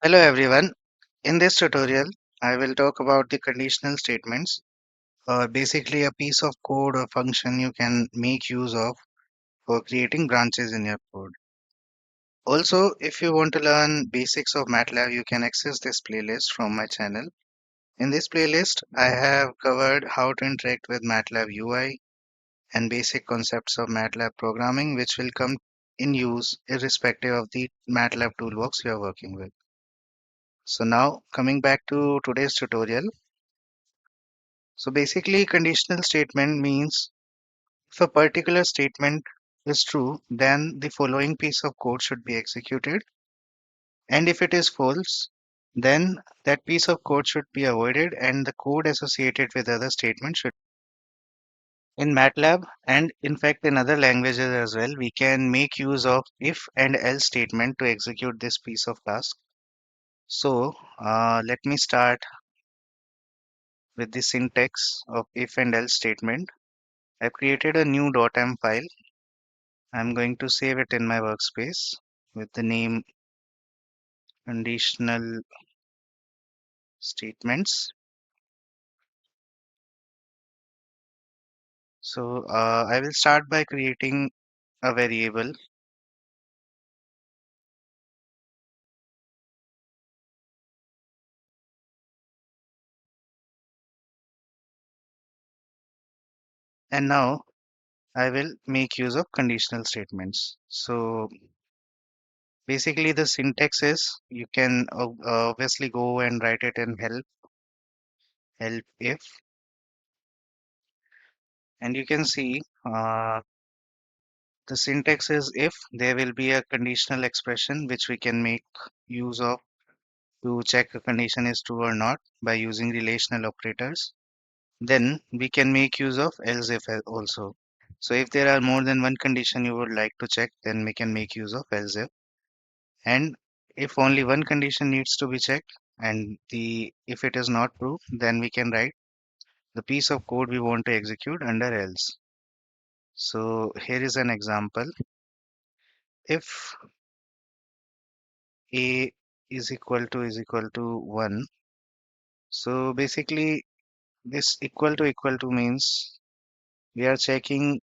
Hello everyone. In this tutorial, I will talk about the conditional statements, or basically a piece of code or function you can make use of for creating branches in your code. Also, if you want to learn basics of MATLAB, you can access this playlist from my channel. In this playlist, I have covered how to interact with MATLAB UI and basic concepts of MATLAB programming, which will come in use irrespective of the MATLAB toolbox you are working with. So now coming back to today's tutorial. So basically, conditional statement means if a particular statement is true, then the following piece of code should be executed. And if it is false, then that piece of code should be avoided and the code associated with other statements should. In MATLAB and in fact in other languages as well, we can make use of if and else statement to execute this piece of task. So let me start with the syntax of if and else statement. I've created a new .m file. I'm going to save it in my workspace with the name conditional statements. So I will start by creating a variable, and now I will make use of conditional statements. So basically the syntax is you can obviously go and write it in help if, and you can see the syntax is if there will be a conditional expression which we can make use of to check a condition is true or not by using relational operators. Then we can make use of ElseIf also. So if there are more than one condition you would like to check, then we can make use of ElseIf. And if only one condition needs to be checked and the if it is not true, then we can write the piece of code we want to execute under else. So here is an example. If a is equal to 1, so basically this equal to means we are checking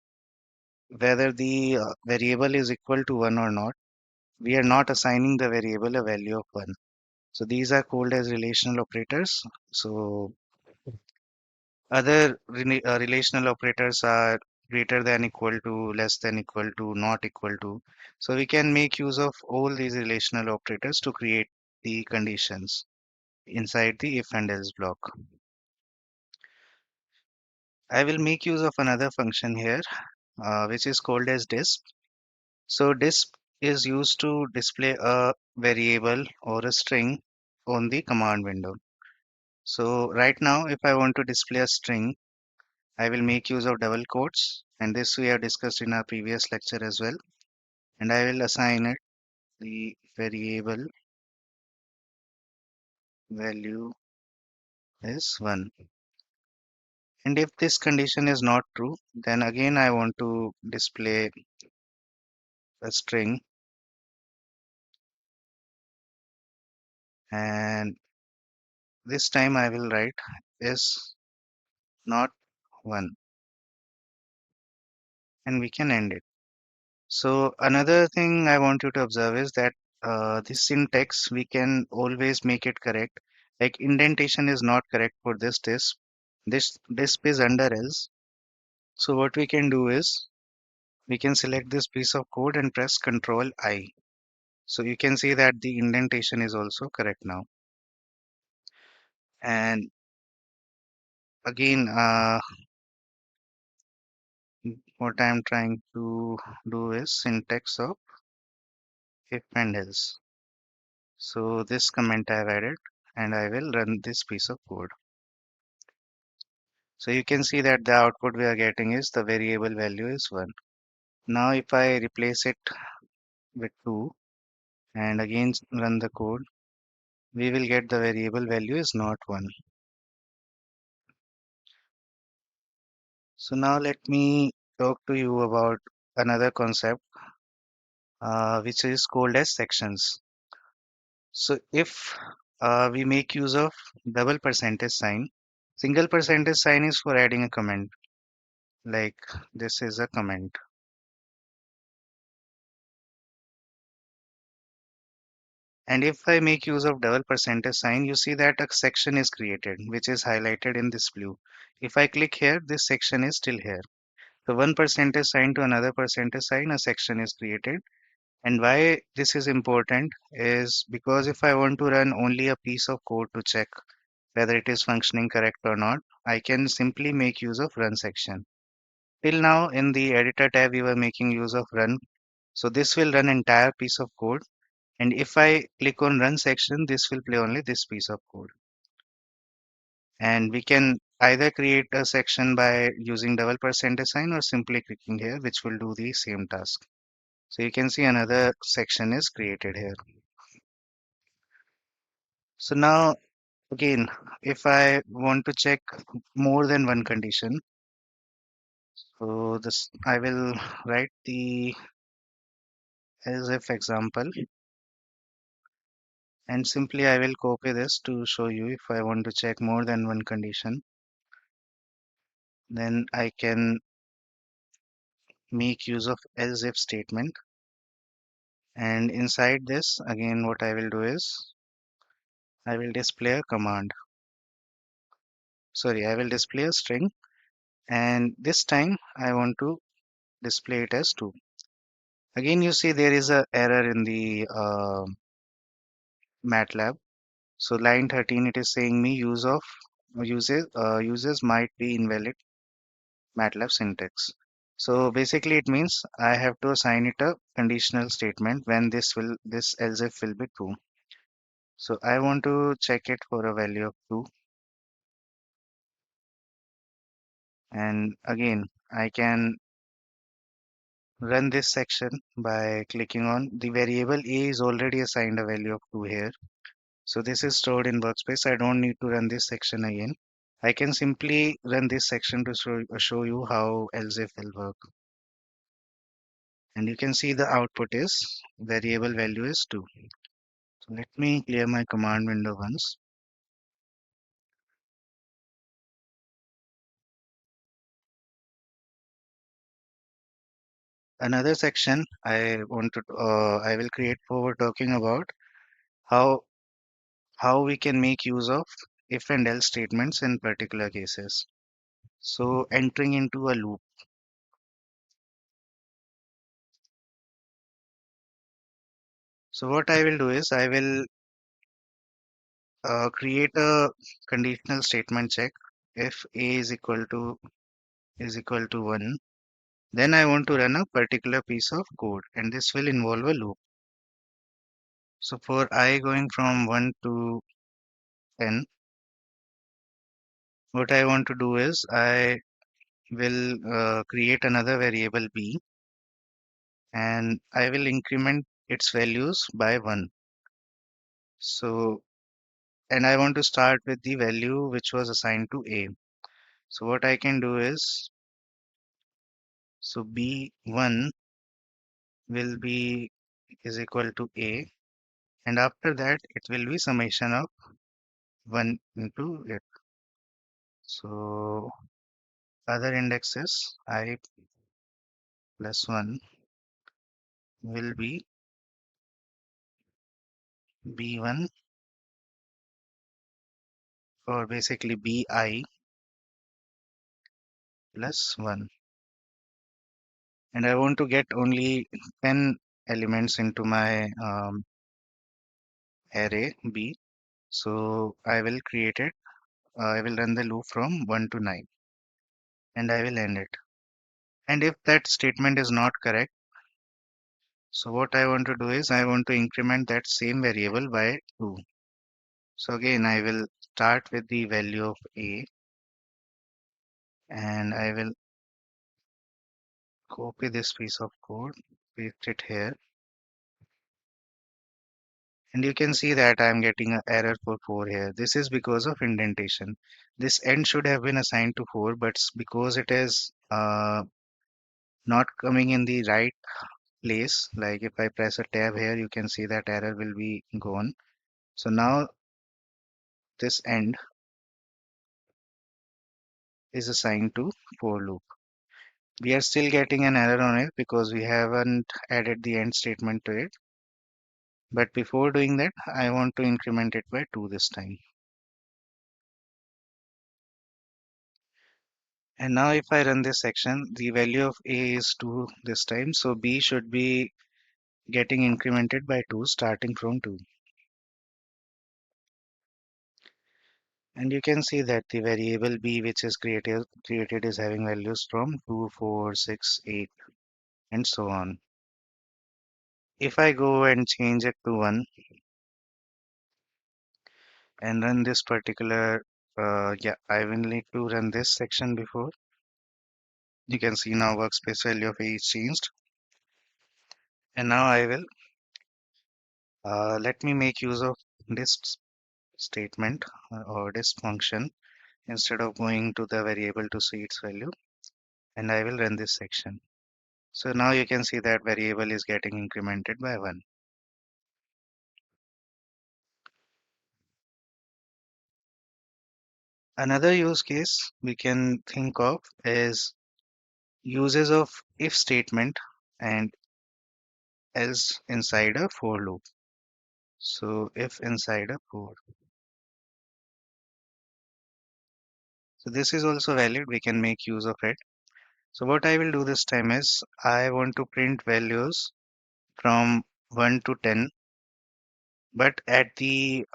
whether the variable is equal to 1 or not. We are not assigning the variable a value of 1. So these are called as relational operators. So other relational operators are greater than equal to, less than equal to, not equal to. So we can make use of all these relational operators to create the conditions inside the if and else block. I will make use of another function here, which is called as disp. So disp is used to display a variable or a string on the command window. So right now, if I want to display a string, I will make use of double quotes, and this we have discussed in our previous lecture as well. And I will assign it the variable value is 1. And if this condition is not true, then again I want to display a string, and this time I will write is not 1, and we can end it. So another thing I want you to observe is that this syntax we can always make it correct. Like indentation is not correct for this disp. This disp is under else. So what we can do is we can select this piece of code and press Control I. So you can see that the indentation is also correct now. And again, what I'm trying to do is syntax of if and else. So this comment I've added, and I will run this piece of code. So you can see that the output we are getting is the variable value is 1. Now if I replace it with 2 and again run the code, we will get the variable value is not 1. So now let me talk to you about another concept which is called as sections. So if we make use of double percentage sign, single percentage sign is for adding a comment, like this is a comment. And if I make use of double percentage sign, you see that a section is created, which is highlighted in this blue. If I click here, this section is still here. So one percentage sign to another percentage sign, a section is created. And why this is important is because if I want to run only a piece of code to check whether it is functioning correct or not, I can simply make use of run section. Till now in the editor tab, we were making use of run. So this will run entire piece of code. And if I click on run section, this will play only this piece of code. And we can either create a section by using double percentage sign or simply clicking here, which will do the same task. So you can see another section is created here. So now again, if I want to check more than one condition, so this I will write the as if example, and simply I will copy this to show you if I want to check more than one condition, then I can make use of else if statement. And inside this, again, what I will do is I will display a command. Sorry, I will display a string, and this time I want to display it as 2. Again, you see there is a error in the MATLAB. So line 13, it is saying me uses might be invalid MATLAB syntax. So basically it means I have to assign it a conditional statement when this else if will be true. So I want to check it for a value of 2, and again I can run this section by clicking on the variable a is already assigned a value of 2 here. So this is stored in workspace. I don't need to run this section again. I can simply run this section to show you how else if will work. And you can see the output is variable value is 2. So let me clear my command window once. Another section I will create for talking about how we can make use of if and else statements in particular cases. So entering into a loop. So what I will do is I will create a conditional statement check if a is equal to 1. Then I want to run a particular piece of code, and this will involve a loop. So for I going from 1 to 10, what I want to do is I will create another variable b, and I will increment its values by 1. So, and I want to start with the value which was assigned to a. So what I can do is, so b1 will be is equal to a, and after that it will be summation of 1 into it. So other indexes I plus 1 will be b1, or basically bi plus 1. And I want to get only 10 elements into my array b. So I will create it. I will run the loop from 1 to 9, and I will end it. And if that statement is not correct, so what I want to do is I want to increment that same variable by 2. So again, I will start with the value of a, and I will copy this piece of code, paste it here. And you can see that I'm getting an error for 4 here. This is because of indentation. This end should have been assigned to 4, but because it is not coming in the right place, like if I press a tab here, you can see that error will be gone. So now this end is assigned to for loop. We are still getting an error on it because we haven't added the end statement to it. But before doing that, I want to increment it by 2 this time. And now if I run this section, the value of A is 2 this time. So B should be getting incremented by 2 starting from 2. And you can see that the variable B which is created is having values from 2, 4, 6, 8, and so on. If I go and change it to 1 and run this particular, yeah, I will need to run this section before. You can see now workspace value of A is changed. And now I will let me make use of this statement or this function instead of going to the variable to see its value, and I will run this section. So now you can see that variable is getting incremented by 1. Another use case we can think of is uses of if statement and else inside a for loop. So if inside a for. So this is also valid. We can make use of it. So what I will do this time is I want to print values from 1 to 10, but at the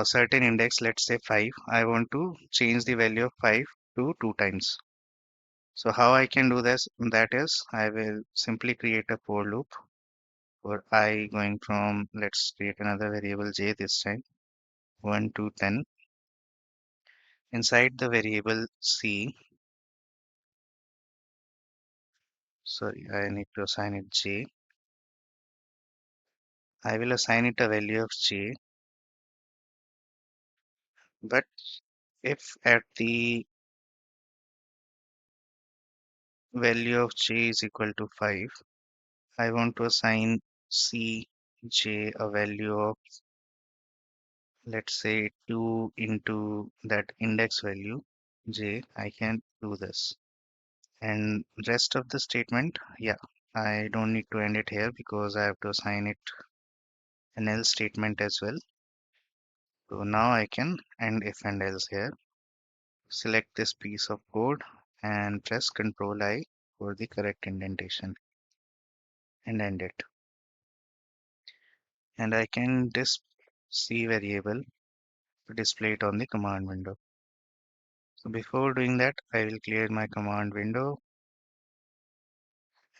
certain index, let's say 5, I want to change the value of 5 to 2 times. So how I can do this? That is, I will simply create a for loop for I going from, let's create another variable j this time, 1 to 10. Inside the variable c, sorry, I need to assign it j. I will assign it a value of j, but if at the value of j is equal to 5, I want to assign cj a value of, let's say, 2 into that index value j. I can do this. And rest of the statement, yeah, I don't need to end it here because I have to assign it an else statement as well. So now I can end if and else here. Select this piece of code and press Ctrl I for the correct indentation and end it. And I can this C variable to display it on the command window. So before doing that, I will clear my command window,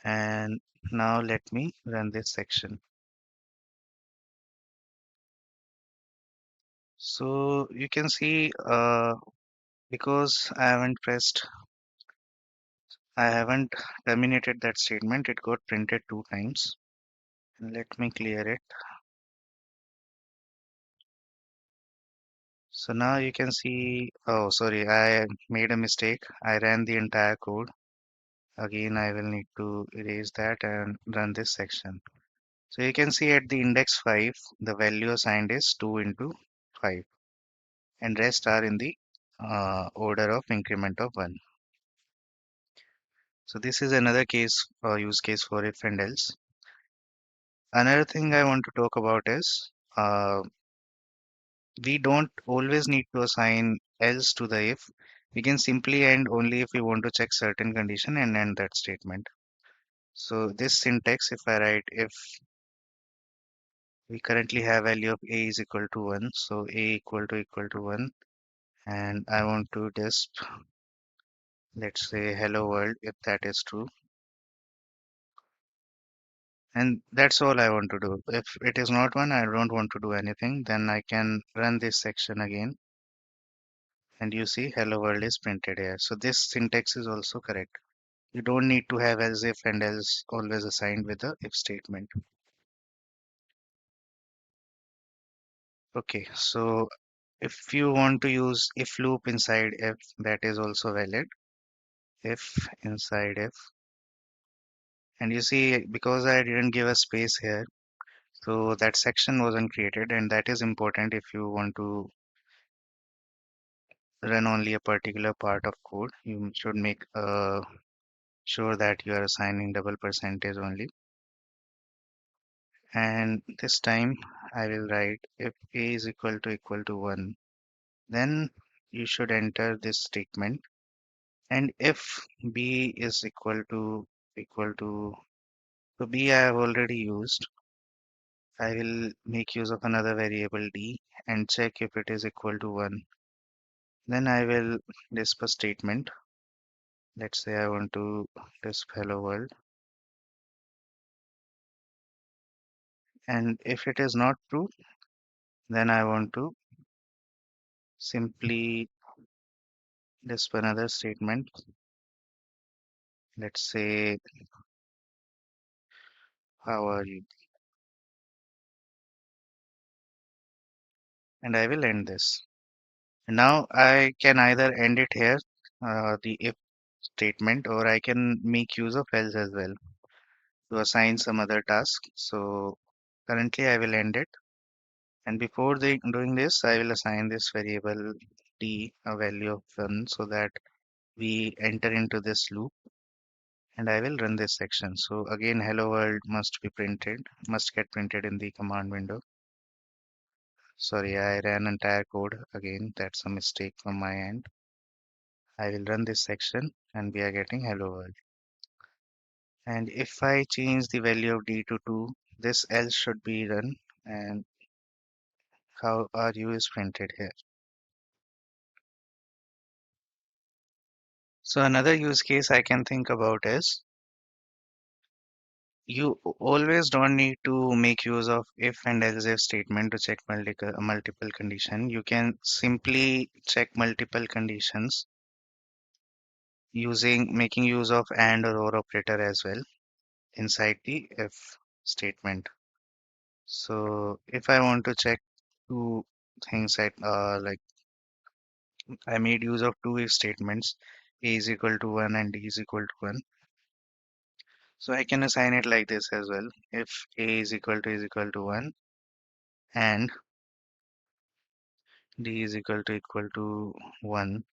and now let me run this section. So you can see because I haven't terminated that statement, it got printed 2 times. Let me clear it. So now you can see, oh, sorry, I made a mistake. I ran the entire code. Again, I will need to erase that and run this section. So you can see at the index 5, the value assigned is 2 into 5, and rest are in the order of increment of 1. So this is another case or use case for if and else. Another thing I want to talk about is we don't always need to assign else to the if. We can simply end only if we want to check certain condition and end that statement. So this syntax, if I write if we currently have value of a is equal to 1, so a equal to 1, and I want to just, let's say, hello world if that is true. And that's all I want to do. If it is not 1, I don't want to do anything. Then I can run this section again. And you see hello world is printed here. So this syntax is also correct. You don't need to have else if and else always assigned with the if statement. Okay, so if you want to use if loop inside if, that is also valid. If inside if, and you see because I didn't give a space here, So that section wasn't created, and that is important if you want to run only a particular part of code. You should make sure that you are assigning double percentage only. And this time I will write if a is equal to 1, then you should enter this statement. And if b is equal to so b I have already used. I will make use of another variable d and check if it is equal to 1. Then I will disp a statement. Let's say I want to disp hello world. And if it is not true, then I want to simply disp another statement. Let's say, how are you? And I will end this. Now I can either end it here, the if statement, or I can make use of else as well to assign some other task. So currently I will end it. And before doing this, I will assign this variable d a value of 1 so that we enter into this loop, and I will run this section. So again, hello world must get printed in the command window. Sorry, I ran entire code again. That's a mistake from my end. I will run this section and we are getting hello world. And if I change the value of d to 2, this else should be run, and how are you is printed here. So another use case I can think about is you always don't need to make use of if and else if statement to check multiple condition. You can simply check multiple conditions using making use of and or operator as well inside the if statement. So if I want to check two things at like I made use of two if statements, a is equal to 1 and d is equal to 1. So I can assign it like this as well. If a is equal to 1 and d is equal to 1,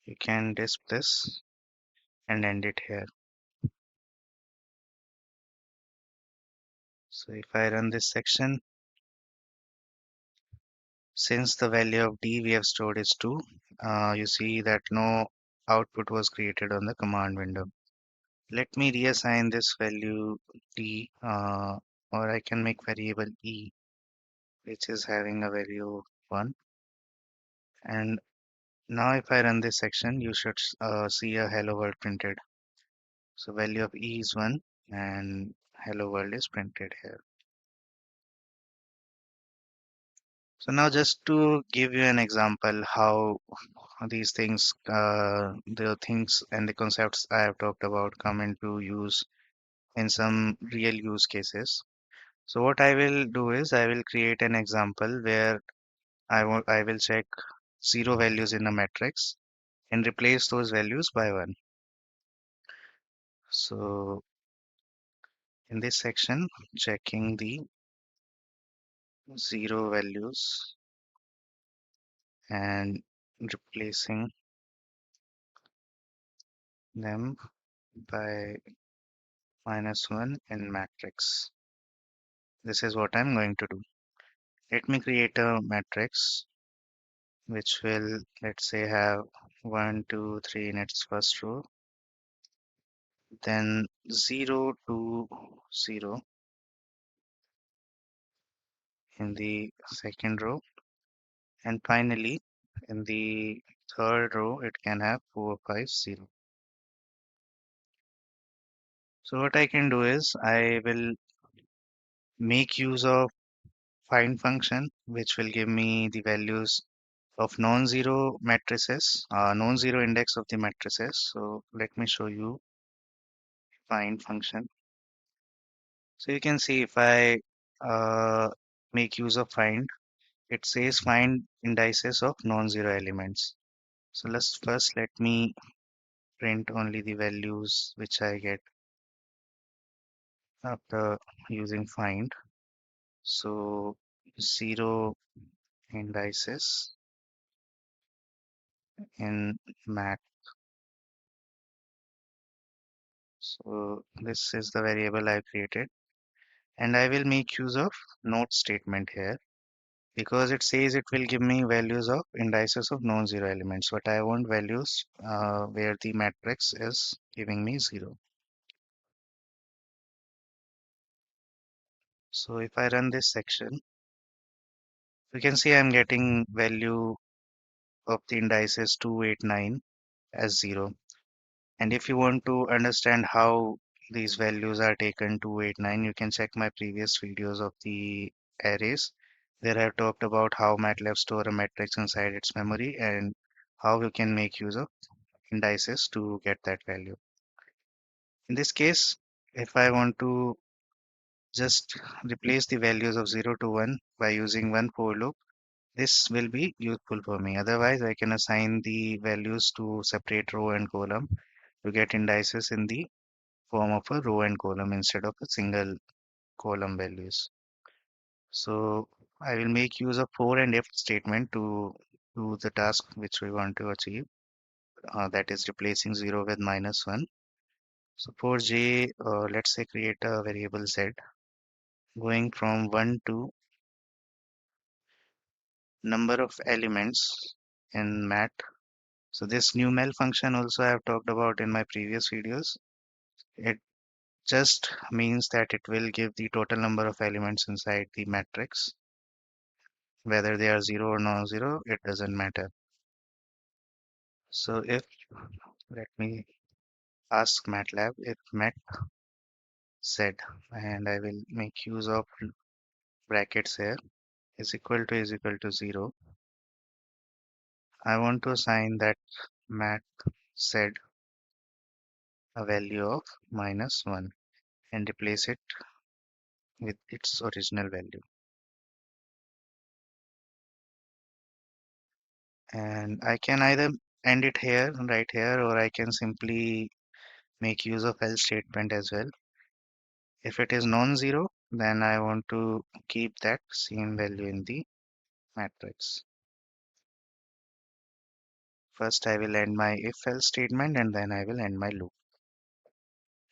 you can disp this and end it here. So if I run this section, since the value of d we have stored is 2, you see that no output was created on the command window. Let me reassign this value d, or I can make variable e, which is having a value of 1. And now if I run this section, you should see a hello world printed. So value of e is 1 and hello world is printed here. So now just to give you an example how these things, the things and the concepts I have talked about come into use in some real use cases. So what I will do is I will create an example where I will check 0 values in a matrix and replace those values by 1. So in this section, checking the 0 values and replacing them by -1 in matrix. This is what I'm going to do. Let me create a matrix which will, let's say, have 1, 2, 3 in its first row, then 0 to 0 in the second row, and finally in the third row it can have 4, 5, 0. So what I can do is I will make use of find function which will give me the values of non-zero matrices, non-zero index of the matrices. So let me show you find function. So you can see if I make use of find, it says find indices of non-zero elements. So let me print only the values which I get after using find. So 0 indices in mat. So this is the variable I created, and I will make use of note statement here because it says it will give me values of indices of non-zero elements, but I want values where the matrix is giving me 0. So if I run this section, you can see I'm getting value of the indices 2, 8, 9 as 0. And if you want to understand how these values are taken 2, 8, 9, you can check my previous videos of the arrays. There I've talked about how MATLAB store a matrix inside its memory and how you can make use of indices to get that value. In this case, if I want to just replace the values of 0 to 1 by using one for loop, this will be useful for me. Otherwise, I can assign the values to separate row and column to get indices in the form of a row and column instead of a single column values. So I will make use of for and if statement to do the task which we want to achieve. That is replacing 0 with -1. So for j, let's say create a variable z going from 1 to number of elements in mat. So this new mel function also I have talked about in my previous videos. It just means that it will give the total number of elements inside the matrix. Whether they are 0 or non-zero, it doesn't matter. So if, let me ask MATLAB if met z, and I will make use of brackets here, is equal to 0. I want to assign that mat z a value of -1 and replace it with its original value. And I can either end it here, right here, or I can simply make use of else statement as well. If it is non-zero, then I want to keep that same value in the matrix. First, I will end my if else statement and then I will end my loop.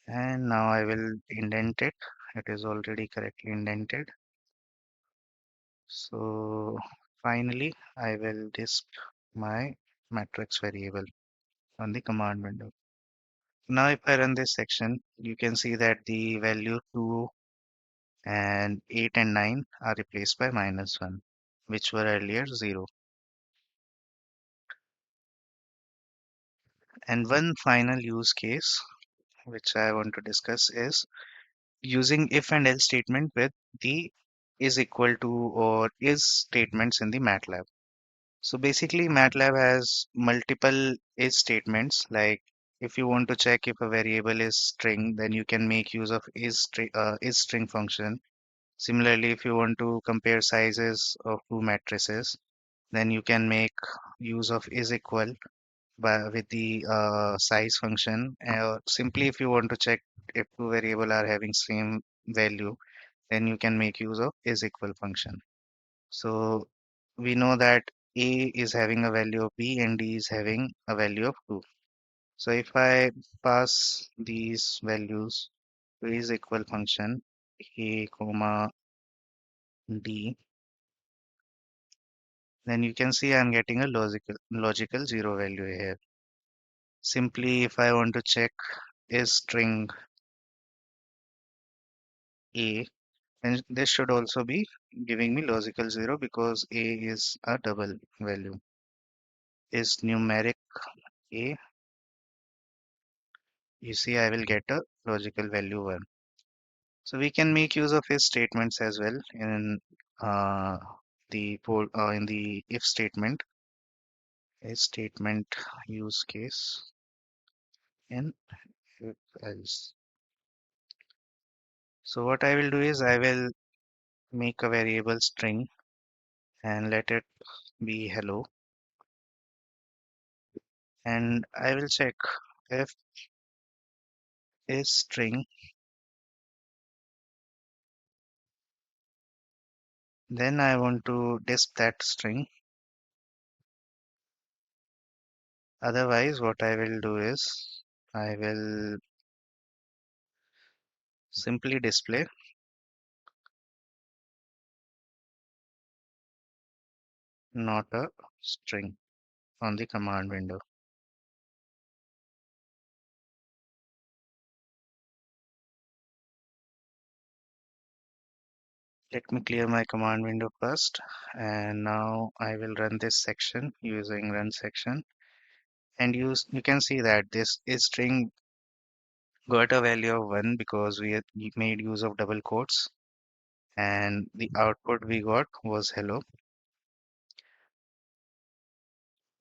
And now I will indent it. It is already correctly indented. So finally, I will disp my matrix variable on the command window. Now, if I run this section, you can see that the value 2 and 8 and 9 are replaced by -1, which were earlier 0. And one final use case which I want to discuss is using if and else statement with the is equal to or is statements in the MATLAB. So basically MATLAB has multiple is statements. Like if you want to check if a variable is string, then you can make use of is string function. Similarly, if you want to compare sizes of two matrices, then you can make use of is equal with the size function. Simply if you want to check if two variable are having same value, then you can make use of is equal function. So we know that A is having a value of B and D is having a value of 2. So if I pass these values to is equal function A comma D, then you can see I'm getting a logical 0 value here. Simply if I want to check is string A, and this should also be giving me logical 0 because A is a double value. Is numeric A, you see I will get a logical value 1. So we can make use of if statements as well in in the if statement, if statement use case in if else. So what I will do is I will make a variable string and let it be hello, and I will check If is string, then I want to disp that string. Otherwise, what I will do is I will simply display not a string on the command window. Let me clear my command window first, and now I will run this section using run section, and you can see that this is string got a value of 1 because we made use of double quotes, and the output we got was hello.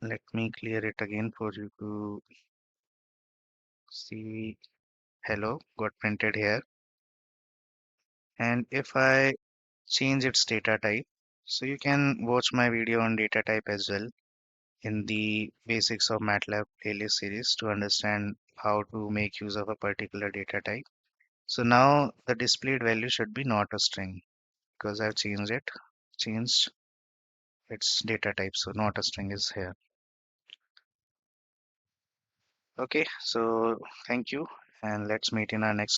Let me clear it again for you to see. Hello got printed here. And if I change its data type, so you can watch my video on data type as well in the basics of MATLAB playlist series to understand how to make use of a particular data type. So now the displayed value should be not a string because I've changed its data type. So not a string is here. Okay, so thank you, and let's meet in our next